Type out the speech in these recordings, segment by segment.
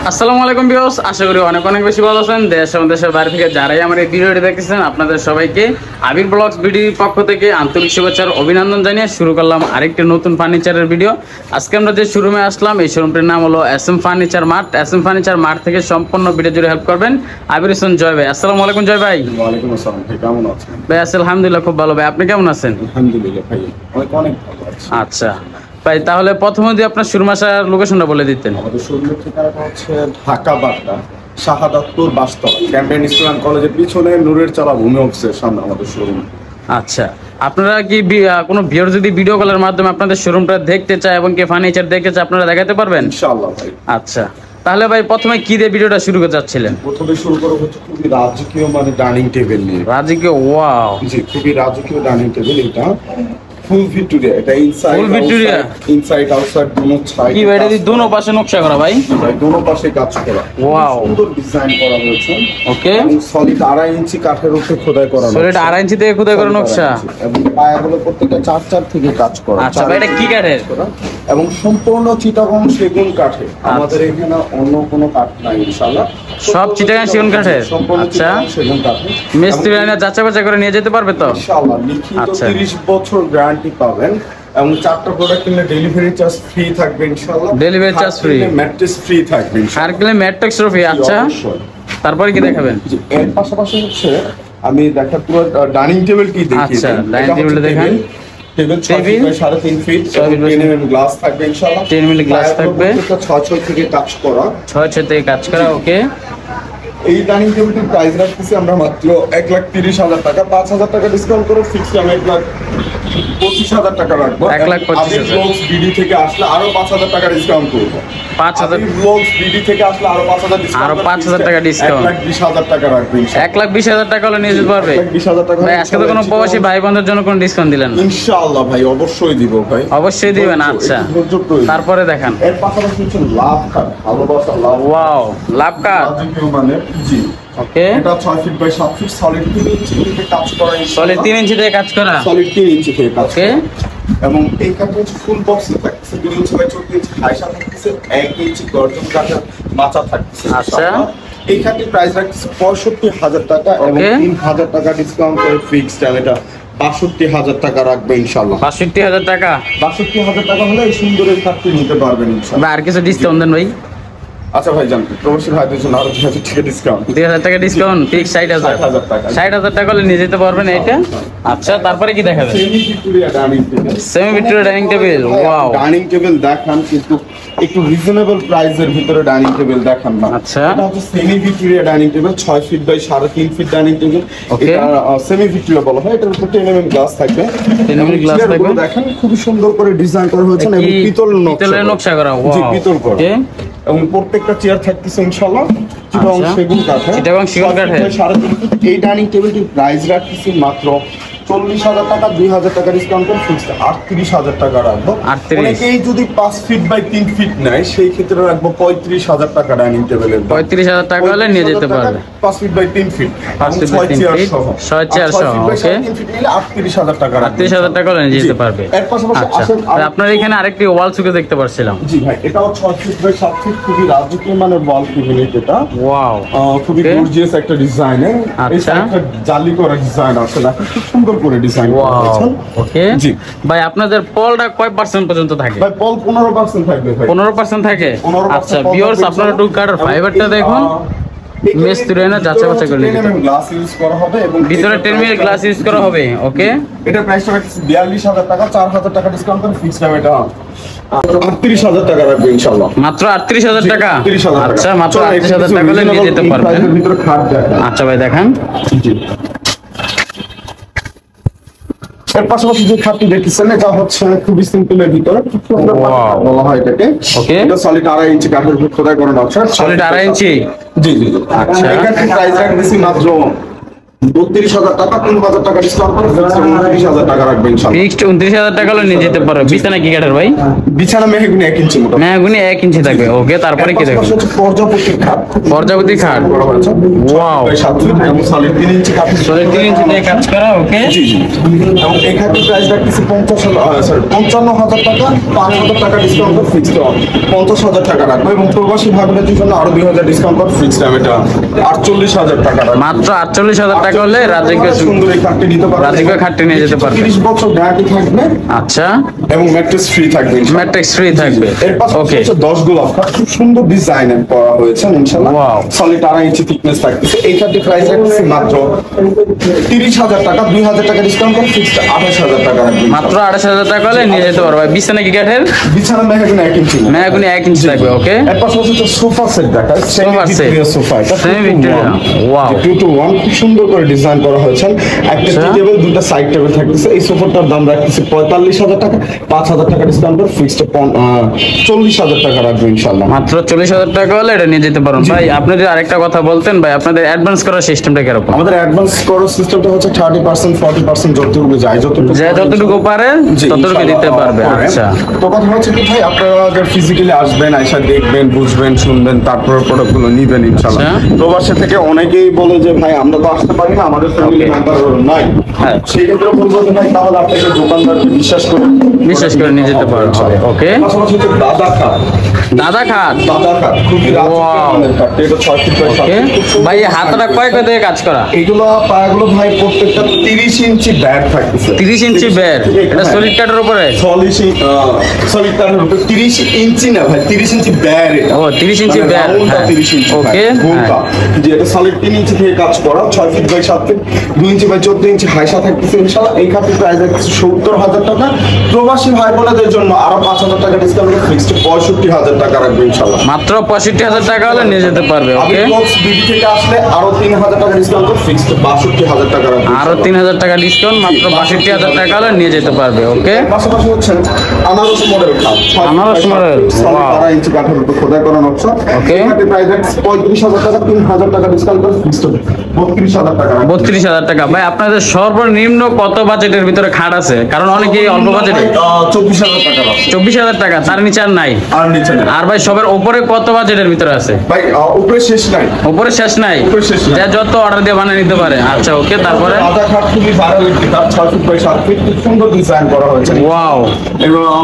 আসসালামু আলাইকুম ভিউয়ার্স, আশা করি অনেক অনেক বেশি ভালো আছেন। দেশ এবং দেশের বাইরে থেকে যারাই আমার এই ভিডিওটি দেখতেছেন আপনাদের সবাইকে আবির ব্লগস ভিডিওর পক্ষ থেকে আন্তরিক শুভেচ্ছা অভিনন্দন জানিয়ে শুরু করলাম আরেকটি নতুন ফার্নিচারের ভিডিও। আজকে আমরা যে শোরুমে আসলাম এই শোরুমটির নাম হলো SM furniture mart. SM furniture mart থেকে সম্পূর্ণ ভিডিও জুড়ে হেল্প করবেন আবির হোসেন জয় ভাই। আসসালামু আলাইকুম জয় ভাই। ওয়ালাইকুম আসসালাম ভাই, কেমন আছেন? ভাই আছি আলহামদুলিল্লাহ, খুব ভালো। ভাই আপনি কেমন আছেন? আলহামদুলিল্লাহ ভাই, অনেক ভালো আছি। আচ্ছা ভাই, তাহলে প্রথমে যদি আপনার শোরুম আসার লোকেশনটা বলে দিতেন। আমাদের শোরুমের ঠিকানাটা হচ্ছে ঢাকা বাড্ডা শাহাদাতপুর বাসতলা ক্যাম্পেইন স্কুল কলেজের পিছনে নূরের চালা ভূমি অফিসের সামনে আমাদের শোরুম। আচ্ছা, আপনারা কি কোনো ভিউয়ার যদি ভিডিও কলের মাধ্যমে আপনাদের শোরুমটা দেখতে চায় এবং কি ফার্নিচার দেখতে চায় আপনারা দেখাতে পারবেন ইনশাআল্লাহ ভাই। আচ্ছা, তাহলে ভাই প্রথমে কি দিয়ে ভিডিওটা শুরু করতে যাচ্ছিলেন? প্রথমে শুরু করা হচ্ছে খুবই রাজকীয় ডাইনিং টেবিল নিয়ে। রাজকীয়, ওয়াও। জি, খুবই রাজকীয় ডাইনিং টেবিল। এটা ফুল ভিক্টোরিয়া, এটা ইনসাইড আউটসাইড দুনো সাইড। কি ভাই, এটা দুনো পাশে নকশা করা ভাই? ভাই দুনো পাশে কাজ করা, ওয়াও, সুন্দর ডিজাইন করা হয়েছে। ওকে, সলিড 2.5 ইঞ্চি কাঠের উপরে খোদাই করা, সলিড 2.5 ইঞ্চি থেকে খোদাই করা নকশা এবং পায়াগুলো প্রত্যেকটা 4 থেকে কাজ করা। আচ্ছা ভাই, এটা কি কাঠের? এবং সম্পূর্ণ চিটাগং সেগুন কাঠে। আমাদের এখানে অন্য কোনো কাঠ নাই ইনশাআল্লাহ, সব চিটাগং সেগুন কাঠের। আচ্ছা, সেগুন কাঠে। মিস্ত্রি আইনা যাচাই বাছাই করে নিয়ে যেতে পারবে তো ইনশাআল্লাহ। লিখিত 30 বছর গ্যারান্টি পাবেন এবং 4টা প্রোডাক্ট কিনলে ডেলিভারি চার্জ ফ্রি থাকবে ইনশাআল্লাহ। Delivery charge free, mattress free থাকবে ইনশাআল্লাহ। আর কিনলে ম্যাট্রেস ফ্রি। আচ্ছা, তারপরে কি দেখাবেন? এর পাশাপাশি হচ্ছে আমি দেখা পুরো ডাইনিং টেবিলটি দেখি। আচ্ছা, ডাইনিং টেবিলটা দেখান। টেবিল 3.5 ফিট, 10 mm গ্লাস থাকবে ইনশাআল্লাহ। 10 mm গ্লাস থাকবে, 6 থেকে কাজ করা, 6 থেকে কাজ করা। ওকে, এই ডাইনিং টেবিলটির প্রাইস রাখতেছি আমরা মাত্র 1,30,000 টাকা। 5,000 টাকা ডিসকাউন্ট করে ফিক্সড আমি 1,25,000 টাকা রাখবো। 1,25,000 বিডি থেকে আসলে আরো 5,000 টাকা ডিসকাউন্ট করবো। 5,000 ব্লগস বিডি থেকে আসলে আরো 5,000 ডিসকাউন্ট, আরো 5,000 টাকা ডিসকাউন্ট, 1,20,000 টাকা রাখবে ইনশাআল্লাহ। 1,20,000 টাকা হলে নিয়ে যেতে পারবে। 1,20,000 টাকা ভাই আজকে তো কোনো প্রবাসী ভাই বোনদের জন্য কোনো ডিসকাউন্ট দিলেন না? ইনশাআল্লাহ ভাই, অবশ্যই দিব ভাই, অবশ্যই দিবেন। আচ্ছা, তারপরে দেখান। এর পাশাপাশি হচ্ছে লাভ কাঠ, ভালোবাসা লাভ। ওয়াও, লাভ কাঠ। জি, ওকে, এটা 6 feet by 7 feet, solid 3 inch থেকে কাজ করা। সলিড 3 ইঞ্চি থেকে কাজ করা, সলিড 3 ইঞ্চি থেকে কাজ ওকে। এবং এই কাঠটা হচ্ছে ফুল বক্সে থাকছে, 2 ইঞ্চি বাই 14 ইঞ্চি হাইসা থাকছে, 1 ইঞ্চি গর্জন কাঠের মাচা থাকছে। আচ্ছা, এই কাঠটির প্রাইস রাখছে 65,000 টাকা এবং 3,000 টাকা ডিসকাউন্ট করে ফিক্সড এটা 62,000 টাকা রাখবে ইনশাআল্লাহ। 62,000 টাকা, 62,000 টাকা হলে এই সুন্দর এই কাঠটি নিতে পারবেন ইনশাআল্লাহ। আর কিছু ডিসকাউন্ট দেন ভাই? আচ্ছা ভাই, জানতে প্রবাসী ভাইদের জন্য আরো 2,000 টাকা ডিসকাউন্ট। 2,000 টাকা ডিসকাউন্ট, ফিক্স 60,000 টাকা। 60,000 টাকা হলে নিয়ে যেতে পারবেন এইটা। আচ্ছা, তারপরে কি দেখাবেন? Semi Victoria dining table. Semi Victoria dining table, wow. Dining table দেখান, কিন্তু একটু রিজনেবল প্রাইসের ভিতরে ডাইনিং টেবিল দেখান না। আচ্ছা, এটা হচ্ছে semi Victoria dining table, 6 feet by 3.5 feet dining table. Okay, এটা সেমি ভিক্টোরিয়া বলা হয়। এটার উপর 10 mm গ্লাস থাকবে। 10 mm গ্লাস থাকবে। দেখেন খুব সুন্দর করে ডিজাইন করা হয়েছে এবং পিতলের নকশা করা। ওয়াও, জি, পিতল করা। ওকে, এবং প্রত্যেকটা চেয়ার থাকতেছে ইনশাআল্লাহ চিটাগং সেগুন কাঠে। চিটাগং সেগুন কাঠে। 3.5 ফিট। এই ডাইনিং টেবিলটির প্রাইস রাখতেছি মাত্র 40,000 টাকা, 2,000 টাকা ডিসকাউন্ট করে ফিক্সড 38,000 টাকা রাখবো। অনেকেই যদি 5 ফিট বাই 3 ফিট নেয় সেই ক্ষেত্রে রাখবো 35,000 টাকা ডাইনিং টেবিলের। 35,000 টাকা হলে নিয়ে যেতে পারবে। 5 feet by 3 feet, 5 feet by 3 feet, 6 chair সহ। ওকে, 3 ফিট নিলে 38,000 টাকা, 38,000 টাকা হলে নিয়ে যেতে পারবে। এর পাশাপাশি আচ্ছা, আপনার এখানে আরেকটি ওয়াল সুকে দেখতে পাচ্ছিলাম। জি ভাই, এটাও 6 ফিট বাই 7 ফিট, খুবই রাজকীয় মানের ওয়াল ক্যাবিনেট। এটা ওয়াও, খুবই গর্জিয়াস একটা ডিজাইন। আচ্ছা, একটা জালি করা ডিজাইন আছে, দেখেন খুব সুন্দর করে ডিজাইন করা হয়েছে। ওকে, জি ভাই, আপনাদের পলটা কয় পার্সেন্ট পর্যন্ত থাকে? ভাই পল 15% থাকবে ভাই। 15% থাকে। আচ্ছা ভিউয়ার্স, আপনারা টু কাটার ফাইবারটা দেখুন, মিস্ত্রি না যাচাই বাছাই করে নিতে। গ্লাস ইউজ করা হবে এবং ভিতরে 10 mm গ্লাস ইউজ করা হবে। ওকে, এটা প্রাইস রাখছি 42,000 টাকা, 4,000 টাকা ডিসকাউন্ট করে ফিক্সড দাম এটা 38,000 টাকা রাখবে ইনশাআল্লাহ। মাত্র 38,000 টাকা। 38,000 টাকা। আচ্ছা, মাত্র 38,000 টাকা হলে নিয়ে যেতে পারবেন। ভিতরে খাট দেখেন। আচ্ছা ভাই, দেখান। জি, এর পাশাপাশি যে খাটটি দেখতেছেন এটা হচ্ছে খুবই সিম্পলের ভিতরে, খুব সুন্দর বলা হয় এটাকে। ওকে, এটা সলিড 2.5 ইঞ্চি কাঠের উপর খোদাই করা আছে। সলিড 2.5 ইঞ্চি। জি জি। আচ্ছা, এখানে প্রাইস রাখছি মাত্র 32,000 টাকা, 3,000 টাকা ডিসকাউন্ট করে ফিক্সড 29,000 টাকা রাখবেন ইনশাআল্লাহ। ফিক্সড 29,000 টাকা হলে নিয়ে যেতে পারবে। বিছানা কি কাঠের ভাই? বিছানা মেহগনি 1 ইঞ্চি মোটা। মেহগনি 1 ইঞ্চি থাকবে। ওকে, তারপরে কি থাকবে? পর্যাপতি খাট। পর্যাপতি খাট করা হয়েছে। ওয়াও, 7 ফিট এবং সলিড 3 ইঞ্চি কাঠ। সলিড 3 ইঞ্চি দিয়ে কাজ করা। ওকে, জি জি। এবং এই খাটের প্রাইস রাখতেছি 55,000 টাকা, 5,000 টাকা ডিসকাউন্ট করে ফিক্সড 50,000 টাকা রাখবো এবং প্রবাসী ভাইদের জন্য আরো 2,000 ডিসকাউন্ট করে ফিক্সড এটা 48,000 টাকা রাখবো। মাত্র 48,000 টাকা হলে রাজকীয় সুন্দর এই খাটটি নিতে পারবেন। রাজকীয় খাটটি নিয়ে যেতে পারবেন। 30 বছর গ্যারান্টি থাকবে। আচ্ছা, এবং ম্যাট্রেস ফ্রি থাকবে। ম্যাট্রিক্স ফ্রি থাকবে। এর পাশে ওকে, হচ্ছে 10 গোলাপ খাট, খুব সুন্দর ডিজাইনের করা হয়েছে ইনশাআল্লাহ। Wow. সলিড 2.5 ইঞ্চি থিকনেস থাকতেছে। এই খাটটির প্রাইস রাখতেছি মাত্র 30,000 টাকা, 2,000 টাকা ডিসকাউন্ট করে ফিক্সড 28,000 টাকা রাখবেন। মাত্র 28,000 টাকা হলে নিয়ে যেতে পারবে। বিছানা কি কাঠের? বিছানা মেহগনি 1 ইঞ্চি। মেহগনি 1 ইঞ্চি থাকবে। ওকে, এর পাশে হচ্ছে সোফা সেট দেখা, semi Sofa set. Victoria sofa. এটা Semi Victoria, wow. 2 to 1 খুব সুন্দর করে ডিজাইন করা হয়েছে। একটা আচ্ছা। টি টেবিল, দুটো সাইড টেবিল থাকতেছে। এই সোফাটার দাম রাখতেছি 45,000 টাকা, 5,000 টাকা ডিসকাউন্ট করে ফিক্সড 40,000 টাকা রাখবো ইনশাআল্লাহ। মাত্র 40,000 টাকা হলে এটা নিয়ে যেতে পারবেন। ভাই আপনি যদি আরেকটা কথা বলতেন ভাই, আপনাদের অ্যাডভান্স করার সিস্টেমটা কিরকম? আমাদের অ্যাডভান্স করার সিস্টেমটা হচ্ছে 30%, 40% যতটুকু যায়, যে যতটুকু পারে জি, ততটুকু দিতে ইনশাআল্লাহ পারবে। পারেন। আচ্ছা, তো কথা হচ্ছে কি ভাই, আপনারা ফিজিক্যালি আসবেন, আইসা দেখবেন, বুঝবেন, শুনবেন, তারপরে প্রোডাক্টগুলো নিবেন ইনশাআল্লাহ। আচ্ছা। প্রবাসী থেকে অনেকেই বলে যে ভাই আমরা তো আসতে পারি না, আমাদের ফ্যামিলি Okay. মেম্বার নাই। হ্যাঁ। সেই ক্ষেত্রে বলবো যে ভাই তাহলে আপনাকে দোকানদারকে বিশ্বাস করে নিয়ে যেতে পারো। ওকে, পাশাপাশি হচ্ছে দাদা খাট। দাদা খাট। দাদা খাট খুবই রাজকীয় মানের খাট। এটা 6 ফিট বাই 7 ওকে, ফিট। খুব সুন্দর ভাই এই হাতটা কয় দিয়ে কাজ করা? এগুলো পায়াগুলো ভাই প্রত্যেকটা 30 ইঞ্চি ব্যাট থাকতেছে। 30 ইঞ্চি বেড। এটা সলিড কাঠের উপরে? সলিড কাঠের উপরে 30 ইঞ্চি না ভাই, 30 ইঞ্চি ব্যাট এটা। ও 30 ইঞ্চি মানে বেড। রাউন্ডটা 30 ইঞ্চি। ওকে, গোলটা। যে এটা সলিড 3 ইঞ্চি থেকে কাজ করা, 6 feet by 7 feet, 2 inch by 14 inch হাইসা থাকতেছে ইনশাআল্লাহ। এই খাটের প্রাইস রাখতেছে 70,000 টাকা। প্রবাসী ভাই বোনদের জন্য আরো 5,000 টাকা ডিসকাউন্ট করে ফিক্সড 65,000 টাকা রাখবো ইনশাআল্লাহ। মাত্র 65,000 টাকা হলে নিয়ে যেতে পারবে। আমি ওকে, বক্স বিডি থেকে আসলে আরো 3,000 টাকা ডিসকাউন্ট করে ফিক্সড 62,000 টাকা রাখবো আরো ইনশাআল্লাহ। 3,000 টাকা ডিসকাউন্ট, মাত্র 62,000 টাকা হলে নিয়ে যেতে পারবে। ওকে, পাশাপাশি হচ্ছে আনারস মডেল খাট। আনারস মডেল, wow. 12 ইঞ্চি কাঠের উপর খোদাই করা নকশা। Okay. এখানে প্রাইস 35,000 টাকা, 3,000 টাকা ডিসকাউন্ট করে ফিক্সড 32,000 টাকা রাখবো। 32,000 টাকা। ভাই আপনাদের সর্বনিম্ন কত বাজেটের ভিতরে খাট আছে? কারণ অনেকেই অল্প বাজেটে। 24,000 টাকা আছে। 24,000 টাকা, তার নিচে আর নাই। আর নিচে নেই। আর ভাই সবার উপরে কত বাজেটের ভিতরে আছে? ভাই উপরে শেষ নাই। উপরে শেষ নাই, উপরে শেষ নাই। যা যত অর্ডার দিয়ে বানিয়ে নিতে পারে। আচ্ছা, ওকে, তারপরে? আধা খাট খুবই ভাইরাল একটি খাট, 6 ফিট বাই 7 ফিট, খুব সুন্দর ডিজাইন করা হয়েছে। ওয়াও, এবং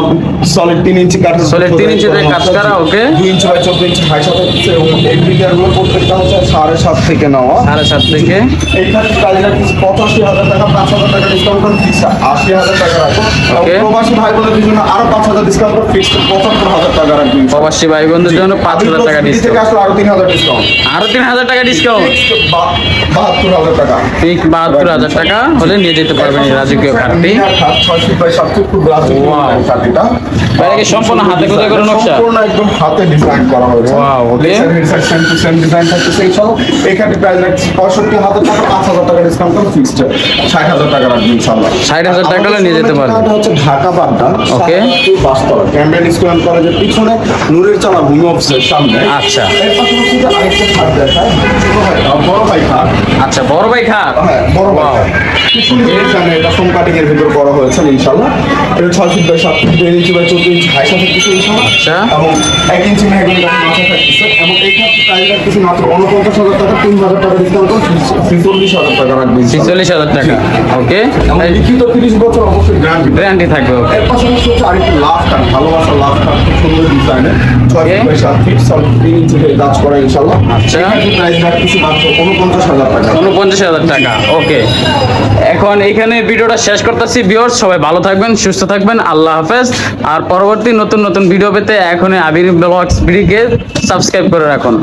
সলিড 3 ইঞ্চি কাঠের উপর Solid 3 খোদাই ইঞ্চিতে করা কাজ নকশা। করা, okay. 2 ইঞ্চি বাই 14 ইঞ্চি হাইসা থাকতেছে এবং এই বিল্ডারগুলো প্রত্যেকটা হচ্ছে 7.5 থেকে নেওয়া। 7.5 থেকে। এইখানে প্রাইস রাখছি 85,000 টাকা, 5,000 টাকা ডিসকাউন্ট করে ফিক্সড 80,000 টাকা রাখবো। এবং Okay. প্রবাসী ভাই বোনদের জন্য আরো 5,000 ডিসকাউন্ট করে ফিক্সড 75,000 টাকা রাখবেন। প্রবাসী ভাই বোনদের জন্য 5,000 টাকা দিল্লি থেকে ডিসকাউন্ট, আসলে আরো 3,000 ডিসকাউন্ট। আরো 3,000 টাকা ডিসকাউন্ট। 72,000 টাকা। ঠিক 72,000 টাকা হলে নিয়ে যেতে পারবেন এই রাজকীয় খাটটি। 6 ফিট বাই 7 ফিট, খুব রাজকীয় Wow. মানের খাট এটা। ভাই এটাকে সম্পূর্ণ হাতে খোদাই করা নকশা? সম্পূর্ণ একদম হাতে ডিজাইন করা হয়েছে। Wow, okay. Laser headset same to same design থাকতেছে ইনশাআল্লাহ। এখানে প্রাইস রাখছি 65,000 টাকা, 5,000 টাকা ডিসকাউন্ট করে ফিক্সড 60,000 টাকা রাখবেন ইনশাআল্লাহ। 60,000 টাকা হলে নিয়ে যেতে পারবেন। এটা হচ্ছে Dhaka Badda, Okay. Bastala Cambrian school কলেজের পিছনে নূরের চালা ভূমি অফিসের সামনে। আচ্ছা। এর পাশাপাশি যে আরেকটা খাট দেখায়, ছোট ভাই বড় ভাই খাট। আচ্ছা, বড় ভাই খাট। হ্যাঁ, বড় ভাই Wow. খাট। খুব সুন্দর ডিজাইন, এটা ফোম কাটিং এর ভিতর করা হয়েছে ইনশাআল্লাহ। এটা 6 feet by 7 feet, 2 inch by 14 inch হাইসা থাকতেছে ইনশাআল্লাহ। আচ্ছা। এবং 1 ইঞ্চি মেহগনি কাঠের মাথা থাকতেছে এবং এই খাটটি প্রাইস রাখতেছি মাত্র 49,000 টাকা, 3,000 টাকা ডিসকাউন্ট করে 46,000 টাকা রাখবেন ইনশাআল্লাহ। 46,000 টাকা। ওকে, এবং লিখিত 30 বছর অবশ্যই গ্যারান্টি। গ্যারান্টি থাকবে। এর পাশাপাশি হচ্ছে আরেকটি লাভ কাঠ, ভালোবাসা লাভ কাঠ, খুব সুন্দর ডিজাইনের 6 Okay. Feet by 7 feet, solid 3 inch থেকে কাজ করা ইনশাআল্লাহ। আচ্ছা। এখানে প্রাইস রাখতেছি মাত্র 49,000 টাকা। 49,000 টাকা। ওকে, এখন এইখানে ভিডিওটা শেষ করতেছি। ভিউয়ার্স সবাই ভালো থাকবেন, সুস্থ থাকবেন, আল্লাহ হাফেজ। আর পরবর্তী নতুন নতুন ভিডিও পেতে এখনই আবির ব্লগস ভিডিওকে সাবস্ক্রাইব করে রাখুন।